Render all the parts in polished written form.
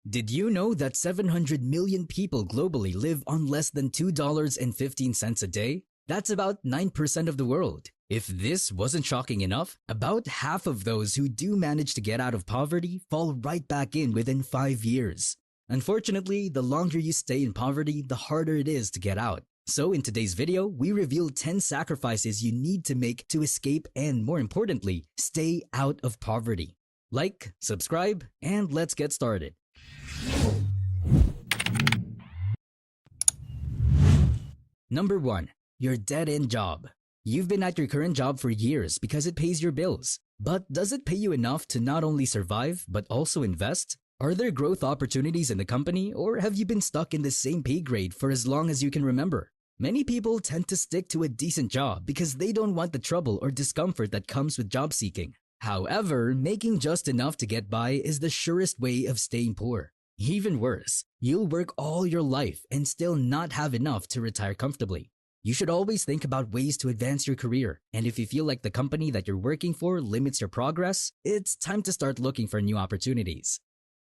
Did you know that 700 million people globally live on less than $2.15 a day? That's about 9% of the world. If this wasn't shocking enough, about half of those who do manage to get out of poverty fall right back in within 5 years. Unfortunately, the longer you stay in poverty, the harder it is to get out. So in today's video, we reveal 10 sacrifices you need to make to escape and, more importantly, stay out of poverty. Like, subscribe, and let's get started. Number 1. Your dead-end job. You've been at your current job for years because it pays your bills. But does it pay you enough to not only survive, but also invest? Are there growth opportunities in the company, or have you been stuck in the same pay grade for as long as you can remember? Many people tend to stick to a decent job because they don't want the trouble or discomfort that comes with job seeking. However, making just enough to get by is the surest way of staying poor. Even worse, you'll work all your life and still not have enough to retire comfortably. You should always think about ways to advance your career, and if you feel like the company that you're working for limits your progress, it's time to start looking for new opportunities.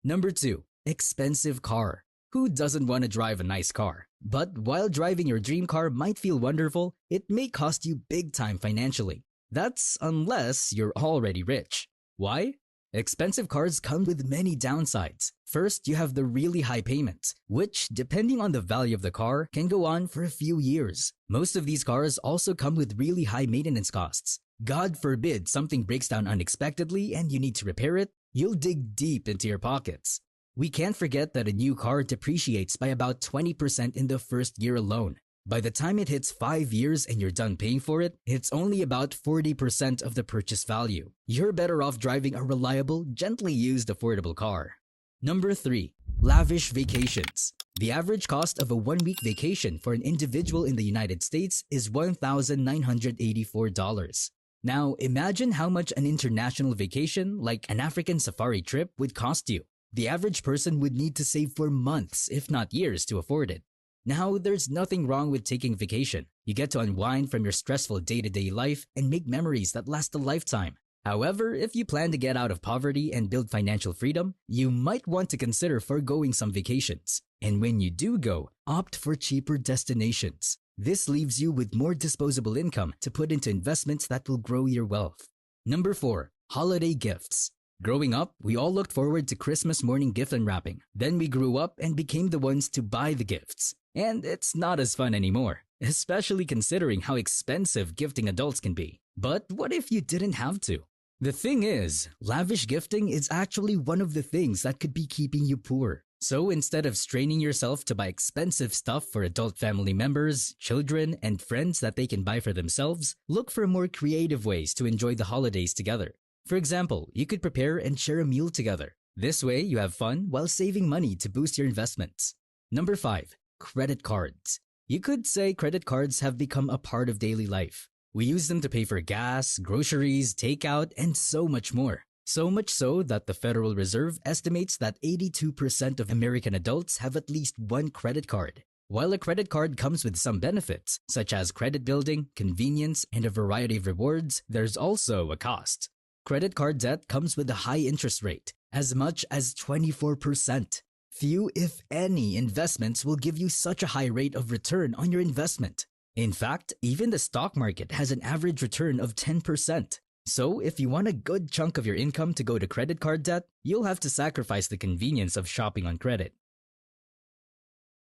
Number 2. Expensive car. Who doesn't want to drive a nice car? But while driving your dream car might feel wonderful, it may cost you big time financially. That's unless you're already rich. Why? Expensive cars come with many downsides. First, you have the really high payments, which, depending on the value of the car, can go on for a few years. Most of these cars also come with really high maintenance costs. God forbid something breaks down unexpectedly and you need to repair it, you'll dig deep into your pockets. We can't forget that a new car depreciates by about 20% in the first year alone. By the time it hits 5 years and you're done paying for it, it's only about 40% of the purchase value. You're better off driving a reliable, gently used, affordable car. Number 3. Lavish vacations. The average cost of a 1-week vacation for an individual in the United States is $1,984. Now, imagine how much an international vacation, like an African safari trip, would cost you. The average person would need to save for months, if not years, to afford it. Now, there's nothing wrong with taking a vacation. You get to unwind from your stressful day-to-day life and make memories that last a lifetime. However, if you plan to get out of poverty and build financial freedom, you might want to consider foregoing some vacations. And when you do go, opt for cheaper destinations. This leaves you with more disposable income to put into investments that will grow your wealth. Number 4. Holiday gifts. Growing up, we all looked forward to Christmas morning gift unwrapping. Then we grew up and became the ones to buy the gifts. And it's not as fun anymore, especially considering how expensive gifting adults can be. But what if you didn't have to? The thing is, lavish gifting is actually one of the things that could be keeping you poor. So instead of straining yourself to buy expensive stuff for adult family members, children, and friends that they can buy for themselves, look for more creative ways to enjoy the holidays together. For example, you could prepare and share a meal together. This way, you have fun while saving money to boost your investments. Number 5. Credit cards. You could say credit cards have become a part of daily life. We use them to pay for gas, groceries, takeout, and so much more. So much so that the Federal Reserve estimates that 82% of American adults have at least one credit card. While a credit card comes with some benefits, such as credit building, convenience, and a variety of rewards, there's also a cost. Credit card debt comes with a high interest rate, as much as 24%. Few, if any, investments will give you such a high rate of return on your investment. In fact, even the stock market has an average return of 10%. So if you want a good chunk of your income to go to credit card debt, you'll have to sacrifice the convenience of shopping on credit.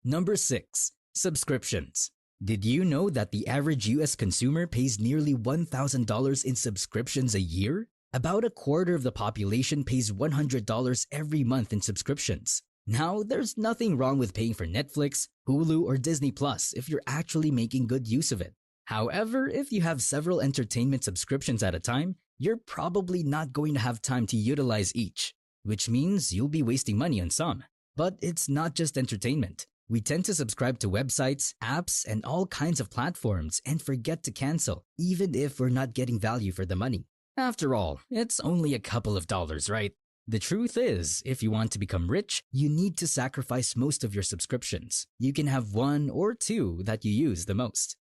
Number 6. Subscriptions. Did you know that the average US consumer pays nearly $1,000 in subscriptions a year? About a quarter of the population pays $100 every month in subscriptions. Now, there's nothing wrong with paying for Netflix, Hulu, or Disney Plus if you're actually making good use of it. However, if you have several entertainment subscriptions at a time, you're probably not going to have time to utilize each, which means you'll be wasting money on some. But it's not just entertainment. We tend to subscribe to websites, apps, and all kinds of platforms and forget to cancel, even if we're not getting value for the money. After all, it's only a couple of dollars, right? The truth is, if you want to become rich, you need to sacrifice most of your subscriptions. You can have 1 or 2 that you use the most.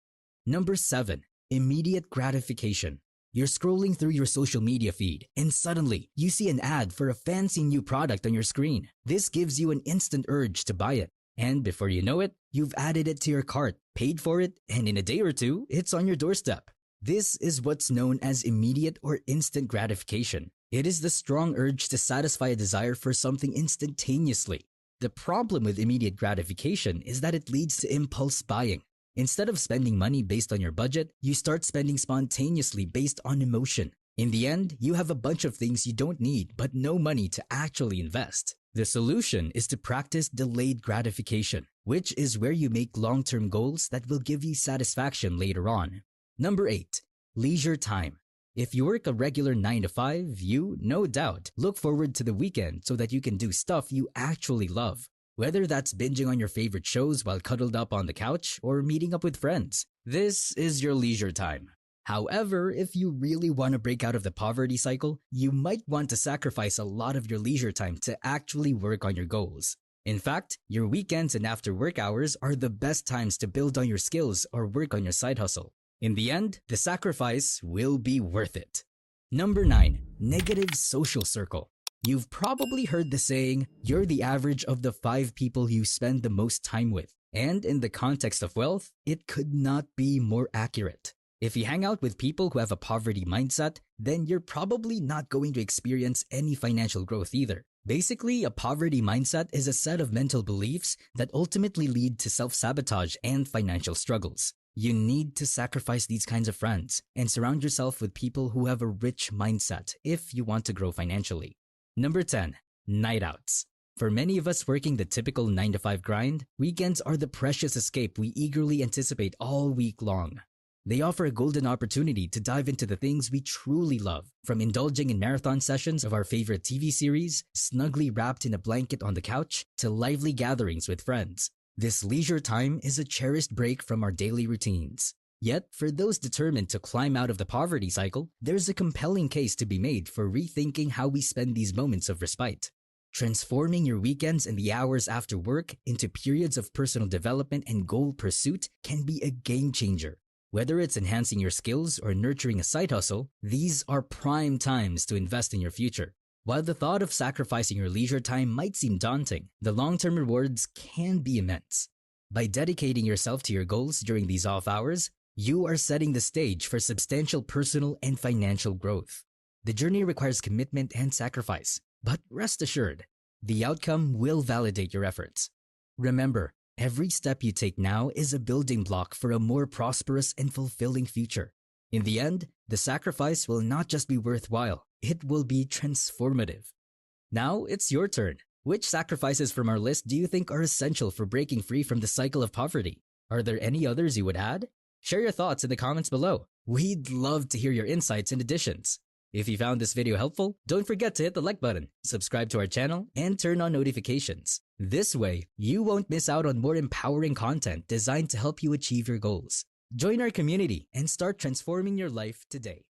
Number 7. Immediate gratification. You're scrolling through your social media feed, and suddenly you see an ad for a fancy new product on your screen. This gives you an instant urge to buy it. And before you know it, you've added it to your cart, paid for it, and in a day or two, it's on your doorstep. This is what's known as immediate or instant gratification. It is the strong urge to satisfy a desire for something instantaneously. The problem with immediate gratification is that it leads to impulse buying. Instead of spending money based on your budget, you start spending spontaneously based on emotion. In the end, you have a bunch of things you don't need but no money to actually invest. The solution is to practice delayed gratification, which is where you make long-term goals that will give you satisfaction later on. Number 8. Leisure time. If you work a regular 9 to 5, you, no doubt, look forward to the weekend so that you can do stuff you actually love. Whether that's binging on your favorite shows while cuddled up on the couch or meeting up with friends, this is your leisure time. However, if you really want to break out of the poverty cycle, you might want to sacrifice a lot of your leisure time to actually work on your goals. In fact, your weekends and after work hours are the best times to build on your skills or work on your side hustle. In the end, the sacrifice will be worth it. Number 9. Negative social circle. You've probably heard the saying, you're the average of the 5 people you spend the most time with. And in the context of wealth, it could not be more accurate. If you hang out with people who have a poverty mindset, then you're probably not going to experience any financial growth either. Basically, a poverty mindset is a set of mental beliefs that ultimately lead to self-sabotage and financial struggles. You need to sacrifice these kinds of friends and surround yourself with people who have a rich mindset if you want to grow financially. Number 10. Night outs. For many of us working the typical 9 to 5 grind, weekends are the precious escape we eagerly anticipate all week long. They offer a golden opportunity to dive into the things we truly love, from indulging in marathon sessions of our favorite TV series, snugly wrapped in a blanket on the couch, to lively gatherings with friends. This leisure time is a cherished break from our daily routines. Yet, for those determined to climb out of the poverty cycle, there's a compelling case to be made for rethinking how we spend these moments of respite. Transforming your weekends and the hours after work into periods of personal development and goal pursuit can be a game changer. Whether it's enhancing your skills or nurturing a side hustle, these are prime times to invest in your future. While the thought of sacrificing your leisure time might seem daunting, the long-term rewards can be immense. By dedicating yourself to your goals during these off hours, you are setting the stage for substantial personal and financial growth. The journey requires commitment and sacrifice, but rest assured, the outcome will validate your efforts. Remember, every step you take now is a building block for a more prosperous and fulfilling future. In the end, the sacrifice will not just be worthwhile, it will be transformative. Now it's your turn. Which sacrifices from our list do you think are essential for breaking free from the cycle of poverty? Are there any others you would add? Share your thoughts in the comments below. We'd love to hear your insights and additions. If you found this video helpful, don't forget to hit the like button, subscribe to our channel, and turn on notifications. This way, you won't miss out on more empowering content designed to help you achieve your goals. Join our community and start transforming your life today.